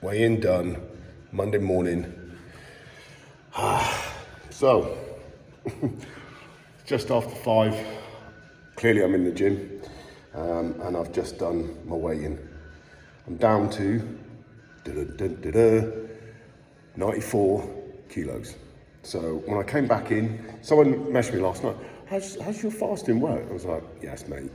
Weigh-in done, Monday morning. So, just after 5, clearly I'm in the gym, and I've just done my weigh-in. I'm down to 94 kilos. So when I came back in, someone messaged me last night, how's your fasting work? I was like, yes, mate.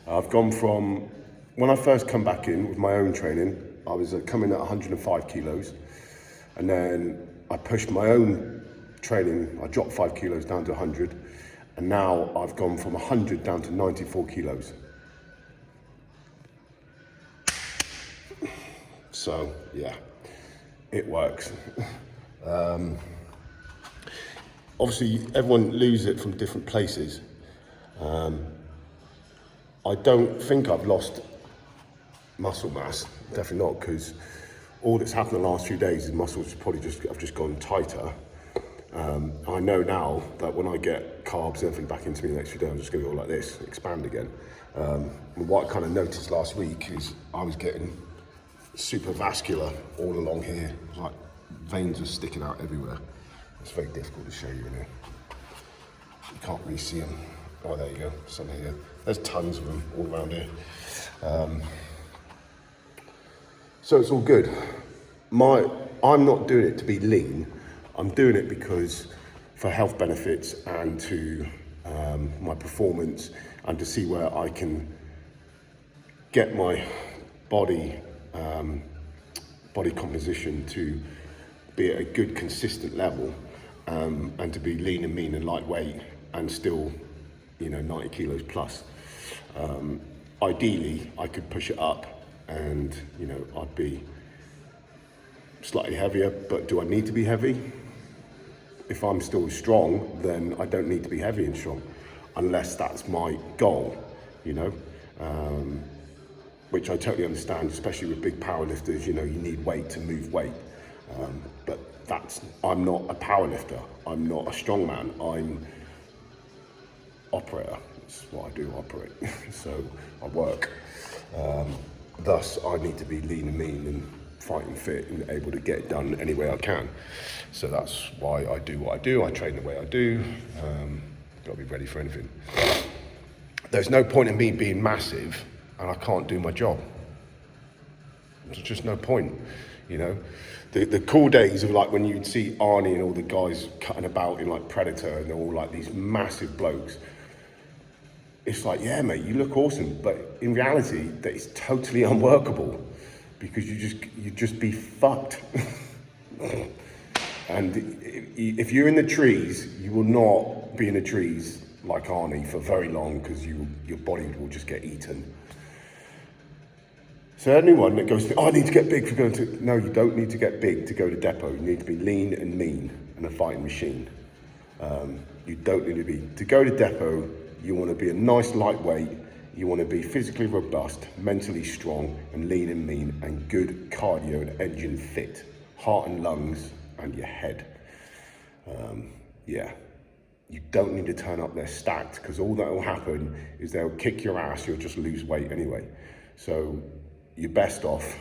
I've gone from, when I first come back in with my own training, I was coming at 105 kilos. And then I pushed my own training, I dropped 5 kilos down to 100. And now I've gone from 100 down to 94 kilos. So yeah, it works. Obviously everyone loses it from different places. I don't think I've lost muscle mass, definitely not, because all that's happened the last few days is muscles I've just gone tighter. I know now that when I get carbs and everything back into me the next few days, I'm just gonna go like this, expand again. What I kind of noticed last week is I was getting super vascular all along here. It's like veins are sticking out everywhere. It's very difficult to show you in here. You can't really see them. Oh, there you go, some here. There's tons of them all around here. So it's all good. I'm not doing it to be lean. I'm doing it because for health benefits and to my performance and to see where I can get my body composition to be at a good consistent level, and to be lean and mean and lightweight and still, 90 kilos plus. Ideally, I could push it up and, I'd be slightly heavier, but do I need to be heavy? If I'm still strong, then I don't need to be heavy and strong, unless that's my goal, which I totally understand, especially with big powerlifters, you need weight to move weight. But I'm not a powerlifter. I'm not a strongman. I'm operator. That's what I do, operate. So I work. Thus, I need to be lean and mean and fighting fit and able to get it done any way I can. So that's why I do what I do. I train the way I do. Got to be ready for anything. There's no point in me being massive and I can't do my job. There's just no point, The cool days of like when you'd see Arnie and all the guys cutting about in like Predator and they're all like these massive blokes. It's like, yeah, mate, you look awesome, but in reality, that is totally unworkable because you'd just be fucked. And if you're in the trees, you will not be in the trees like Arnie for very long because your body will just get eaten. So anyone that goes, I need to get big for going to, no, you don't need to get big to go to depot. You need to be lean and mean and a fighting machine. You don't need to go to depot. You want to be a nice lightweight. You want to be physically robust, mentally strong, and lean and mean, and good cardio and engine fit, heart and lungs, and your head. You don't need to turn up there stacked because all that will happen is they'll kick your ass. You'll just lose weight anyway. So you're best off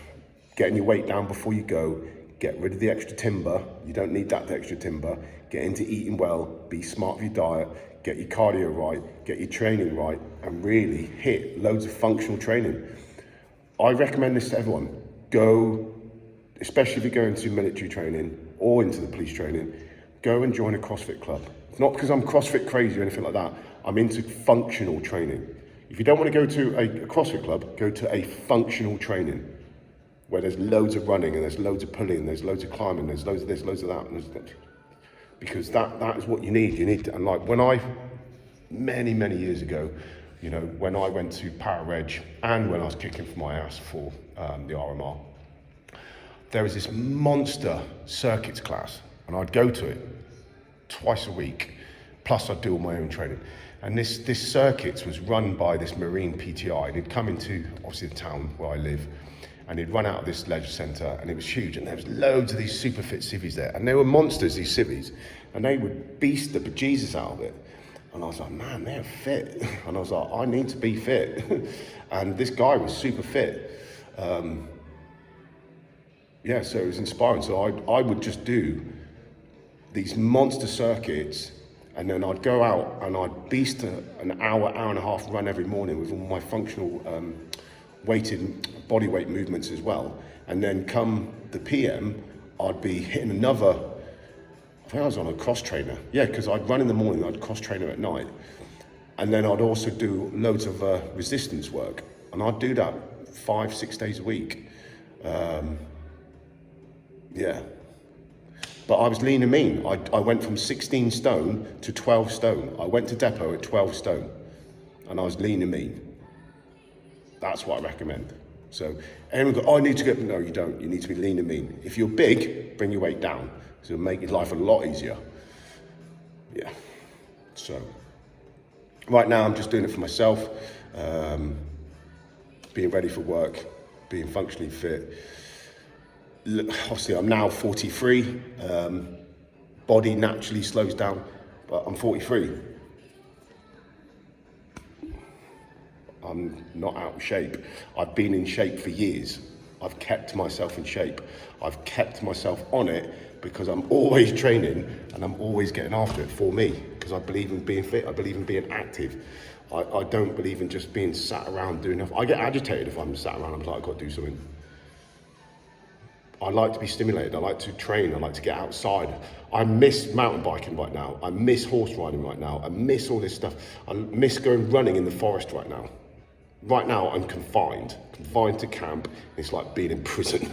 getting your weight down before you go. Get rid of the extra timber. You don't need that extra timber. Get into eating well. Be smart with your diet. Get your cardio right, get your training right, and really hit loads of functional training. I recommend this to everyone. Go, especially if you're going to military training or into the police training, go and join a CrossFit club. It's not because I'm CrossFit crazy or anything like that. I'm into functional training. If you don't want to go to a CrossFit club, go to a functional training where there's loads of running and there's loads of pulling, there's loads of climbing, there's loads of this, loads of that. Because that is what you need. And like when many, many years ago, when I went to Para Reg and when I was kicking for my ass for the RMR, there was this monster circuits class and I'd go to it twice a week, plus I'd do all my own training. And this circuits was run by this Marine PTI and he'd come into, obviously, the town where I live, and he'd run out of this leisure centre and it was huge and there was loads of these super fit civvies there and they were monsters, these civvies, and they would beast the bejesus out of it. And I was like, man, they're fit. And I was like, I need to be fit. And this guy was super fit. yeah, so it was inspiring. So I would just do these monster circuits, and then I'd go out and I'd beast an hour and a half run every morning with all my functional body weight movements as well. And then come the PM, I'd be hitting another, I think I was on a cross trainer. Yeah, because I'd run in the morning, I'd cross trainer at night. And then I'd also do loads of resistance work. And I'd do that 5-6 days a week. Yeah. But I was lean and mean. I went from 16 stone to 12 stone. I went to depot at 12 stone and I was lean and mean. That's what I recommend. So anyone go, oh, I need to get, no, you don't. You need to be lean and mean. If you're big, bring your weight down. So it'll make your life a lot easier. Yeah. So right now I'm just doing it for myself, being ready for work, being functionally fit. Obviously I'm now 43, body naturally slows down, but I'm 43. I'm not out of shape. I've been in shape for years. I've kept myself in shape. I've kept myself on it because I'm always training and I'm always getting after it for me, because I believe in being fit. I believe in being active. I don't believe in just being sat around doing nothing. I get agitated if I'm sat around. I'm like, I've got to do something. I like to be stimulated. I like to train. I like to get outside. I miss mountain biking right now. I miss horse riding right now. I miss all this stuff. I miss going running in the forest right now. Right now I'm confined to camp. It's like being in prison.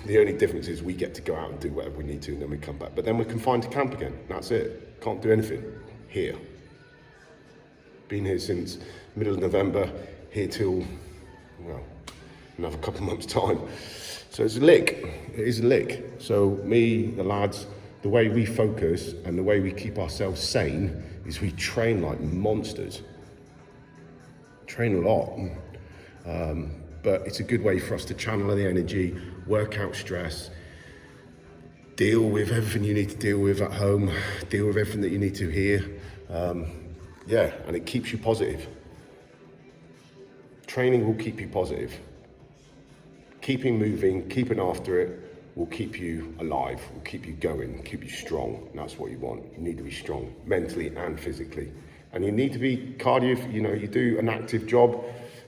The only difference is we get to go out and do whatever we need to and then we come back. But then we're confined to camp again. That's it. Can't do anything here. Been here since middle of November, here till, well, another couple of months' time. So it's a lick. It is a lick. So me, the lads, the way we focus and the way we keep ourselves sane is we train like monsters. Train a lot. But it's a good way for us to channel the energy, work out stress, deal with everything you need to deal with at home, deal with everything that you need to here. Yeah, and it keeps you positive. Training will keep you positive. Keeping moving, keeping after it will keep you alive, will keep you going, keep you strong. And that's what you want. You need to be strong, mentally and physically. And you need to be cardio, you know, you do an active job,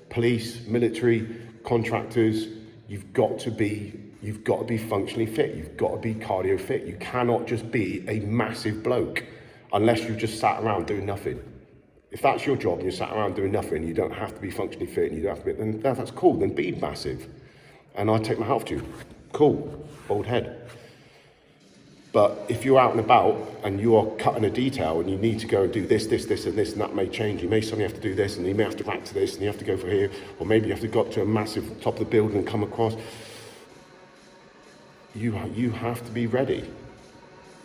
police, military, contractors, you've got to be functionally fit. You've got to be cardio fit. You cannot just be a massive bloke unless you've just sat around doing nothing. If that's your job and you're sat around doing nothing, you don't have to be functionally fit and you don't have to be, then that's cool, then be massive. And I take my hat off to you. Cool, old head. But if you're out and about and you are cutting a detail and you need to go and do this, and this, and that may change. You may suddenly have to do this and you may have to back to this and you have to go for here, or maybe you have to go up to a massive top of the building and come across. You have to be ready.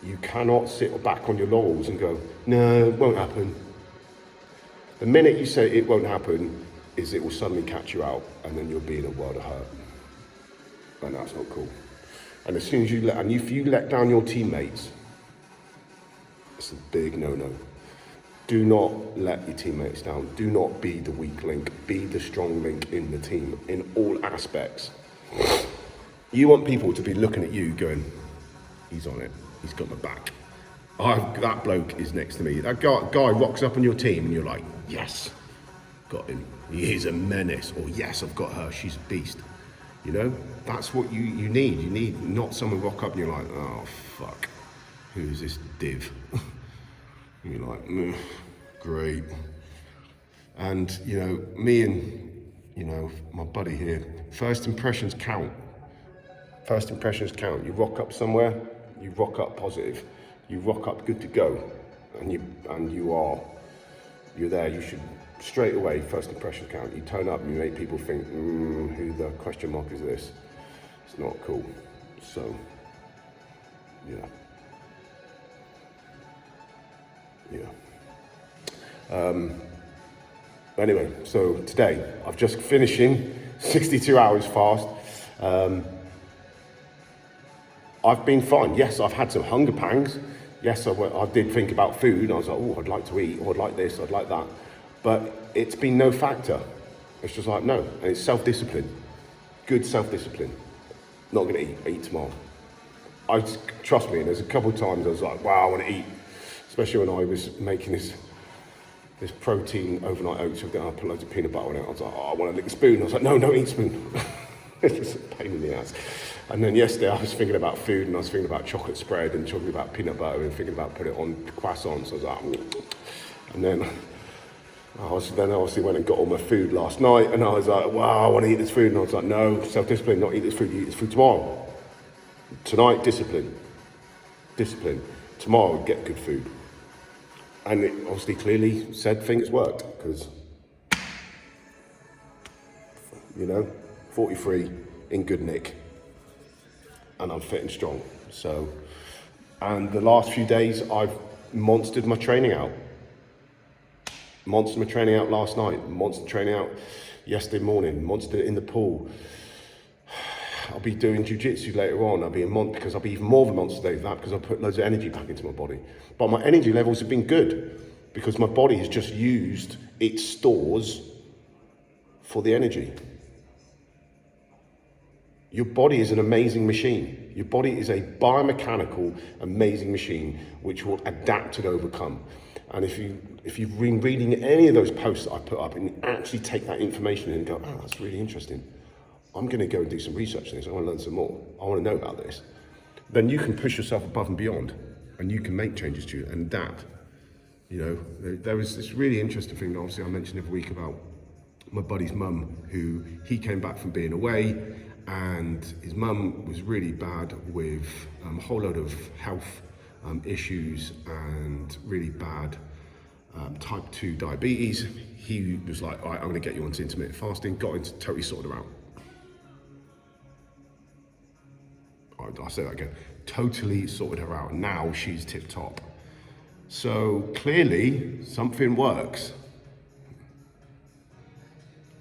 You cannot sit back on your laurels and go, no, it won't happen. The minute you say it won't happen is it will suddenly catch you out and then you'll be in a world of hurt. And that's not cool. And as soon as if you let down your teammates, it's a big no-no. Do not let your teammates down. Do not be the weak link. Be the strong link in the team in all aspects. You want people to be looking at you going, he's on it. He's got my back. That bloke is next to me. That guy rocks up on your team and you're like, yes, got him. He is a menace. Or yes, I've got her. She's a beast. You know, that's what you need. You need not someone rock up and you're like, oh, fuck, who's this div? And you're like, great. And, you know, me and, you know, my buddy here, first impressions count. First impressions count. You rock up somewhere, you rock up positive. You rock up good to go. And you're there. You should straight away, first impression count. You turn up and you make people think, who the question mark is this? It's not cool. So, yeah. Anyway, so today, I've just finishing 62 hours fast. I've been fine. Yes, I've had some hunger pangs. Yes, I did think about food. I was like, oh, I'd like to eat, or I'd like this, I'd like that. But it's been no factor. It's just like, no. And it's self-discipline. Good self-discipline. not gonna eat tomorrow. Trust me, there's a couple of times I was like, wow, I wanna eat. Especially when I was making this protein overnight oats, I put loads of peanut butter on it. I was like, oh, I want to lick the spoon. I was like, no, don't eat spoon. It's just a pain in the ass. And then yesterday I was thinking about food, and I was thinking about chocolate spread and talking about peanut butter and thinking about putting it on croissants. I was like, and then I obviously went and got all my food last night, and I was like, wow, I want to eat this food. And I was like, no, self-discipline, not eat this food, you eat this food tomorrow. Tonight, discipline. Discipline. Tomorrow, get good food. And it obviously clearly said things worked, because, 43, in good nick, and I'm fit and strong. So, and the last few days I've monstered my training out. Monstered my training out last night, monstered training out yesterday morning, monstered it in the pool. I'll be doing jiu-jitsu later on. I'll be because I'll be even more of a monster today than that, because I'll put loads of energy back into my body. But my energy levels have been good because my body has just used its stores for the energy. Your body is an amazing machine. Your body is a biomechanical, amazing machine which will adapt and overcome. And if you've been reading any of those posts that I put up and you actually take that information and go, oh, that's really interesting. I'm going to go and do some research on this. I want to learn some more. I want to know about this. Then you can push yourself above and beyond, and you can make changes to it and adapt. There was this really interesting thing, obviously I mentioned every week, about my buddy's mum, who he came back from being away, and his mum was really bad with a whole load of health issues and really bad type 2 diabetes. He was like, all right, I'm going to get you onto intermittent fasting, got into totally sorted her out. I'll say that again, totally sorted her out. Now she's tip top. So clearly something works.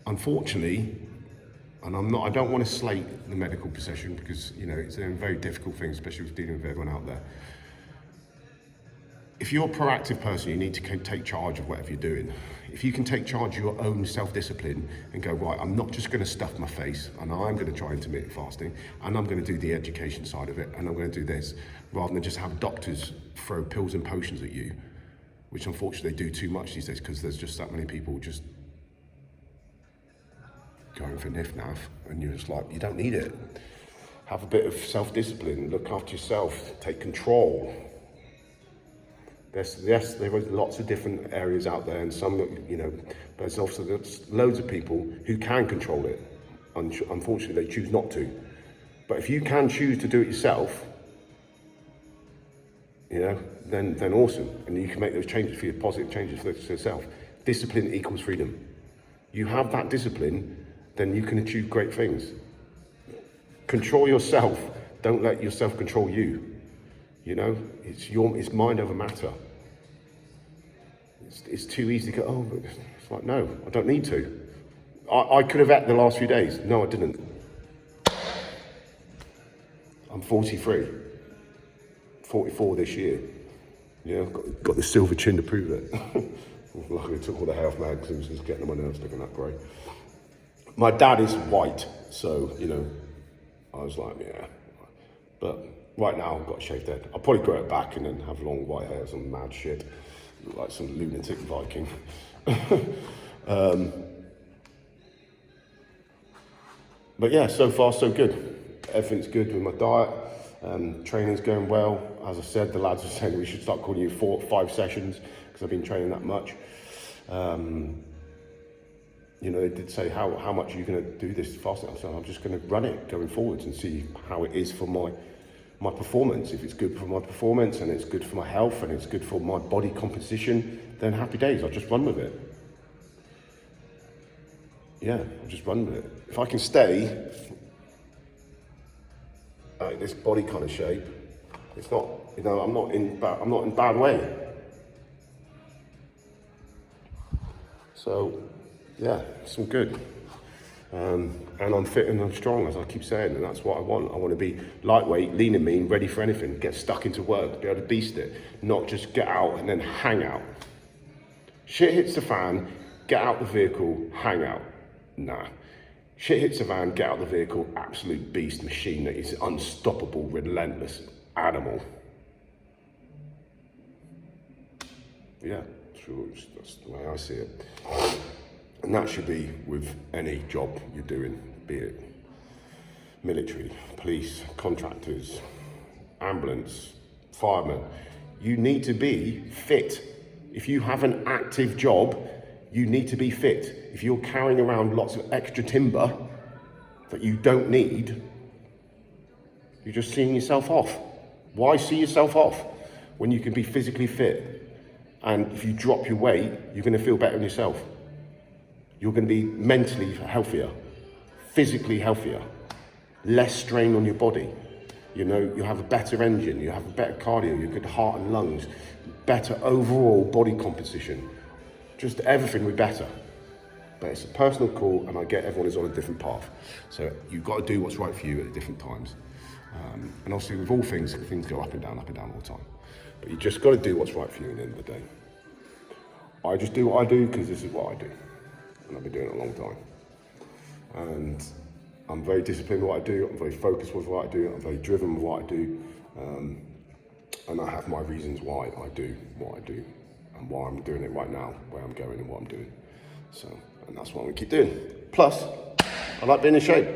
Unfortunately, and I don't want to slate the medical profession, because it's a very difficult thing, especially with dealing with everyone out there. If you're a proactive person, you need to take charge of whatever you're doing. If you can take charge of your own self-discipline and go, right, I'm not just going to stuff my face, and I'm going to try intermittent fasting, and I'm going to do the education side of it, and I'm going to do this, rather than just have doctors throw pills and potions at you, which unfortunately they do too much these days, because there's just that many people just going for nif-naf, and you're just like, you don't need it. Have a bit of self-discipline, look after yourself, take control. Yes, there are lots of different areas out there, and some, but there's also loads of people who can control it. Unfortunately, they choose not to. But if you can choose to do it yourself, then awesome, and you can make those changes for your positive changes for yourself. Discipline equals freedom. You have that discipline, then you can achieve great things. Control yourself. Don't let yourself control you. It's mind over matter. It's too easy to go, oh, but it's like, no, I don't need to. I could have ate the last few days. No, I didn't. I'm 43, 44 this year. Got the silver chin to prove it. Luckily I took all the hair off my head because it was just getting on my nerves looking that grey. My dad is white, so, I was like, yeah. But right now I've got a shaved head. I'll probably grow it back and then have long white hair, some mad shit, like some lunatic Viking. But yeah, so far so good. Everything's good with my diet. Training's going well. As I said, the lads were saying we should start calling you 4 or 5 sessions because I've been training that much. They did say, how much are you going to do this fasting? I said, I'm just going to run it going forwards and see how it is for my performance. If it's good for my performance and it's good for my health and it's good for my body composition, then happy days. I'll just run with it. Yeah, I'll just run with it. If I can stay this body kind of shape, it's not, I'm not in bad way. So, yeah, some good. And I'm fit and I'm strong, as I keep saying, and that's what I want. I want to be lightweight, lean and mean, ready for anything, get stuck into work, be able to beast it, not just get out and then hang out. Shit hits the fan, get out the vehicle, hang out. Nah. Shit hits the van, get out of the vehicle, absolute beast machine that is unstoppable, relentless animal. Yeah, sure, that's the way I see it. And that should be with any job you're doing, be it military, police, contractors, ambulance, firemen. You need to be fit. If you have an active job, you need to be fit. If you're carrying around lots of extra timber that you don't need, you're just seeing yourself off. Why see yourself off when you can be physically fit? And if you drop your weight, you're going to feel better in yourself. You're going to be mentally healthier, physically healthier, less strain on your body. You know, you have a better engine, you have a better cardio, you have good heart and lungs, better overall body composition. Just everything will be better. But it's a personal call, and I get everyone is on a different path. So you've got to do what's right for you at different times. And obviously with all things go up and down all the time. But you just got to do what's right for you at the end of the day. I just do what I do because this is what I do. And I've been doing it a long time. And I'm very disciplined with what I do. I'm very focused with what I do. I'm very driven with what I do. And I have my reasons why I do what I do and why I'm doing it right now, where I'm going and what I'm doing. So, and that's what I'm gonna keep doing. Plus, I like being in shape.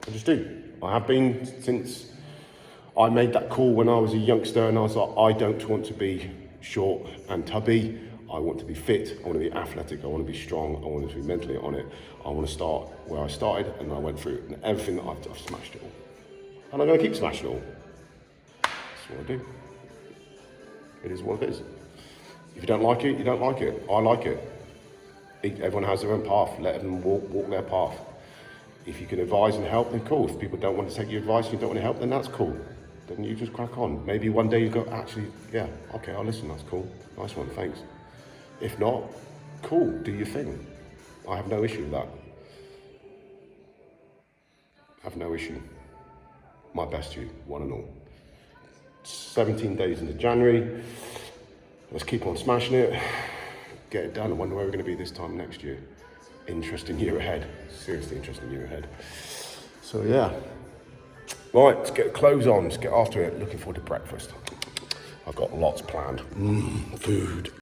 I just do. I have been since I made that call when I was a youngster, and I was like, I don't want to be short and tubby. I want to be fit, I want to be athletic, I want to be strong, I want to be mentally on it. I want to start where I started, and I went through it, and everything that I've smashed it all. And I'm going to keep smashing it all. That's what I do. It is what it is. If you don't like it, you don't like it. I like it. Everyone has their own path. Let them walk their path. If you can advise and help, then cool. If people don't want to take your advice and you don't want to help, then that's cool. Then you just crack on. Maybe one day you go, actually, yeah, okay, I'll listen, that's cool. Nice one, thanks. If not, cool, do your thing. I have no issue with that. I have no issue. My best to you, one and all. 17 days into January. Let's keep on smashing it. Get it done. I wonder where we're going to be this time next year. Interesting year ahead. Seriously interesting year ahead. So yeah. Right, let's get the clothes on. Let's get after it. Looking forward to breakfast. I've got lots planned. Food.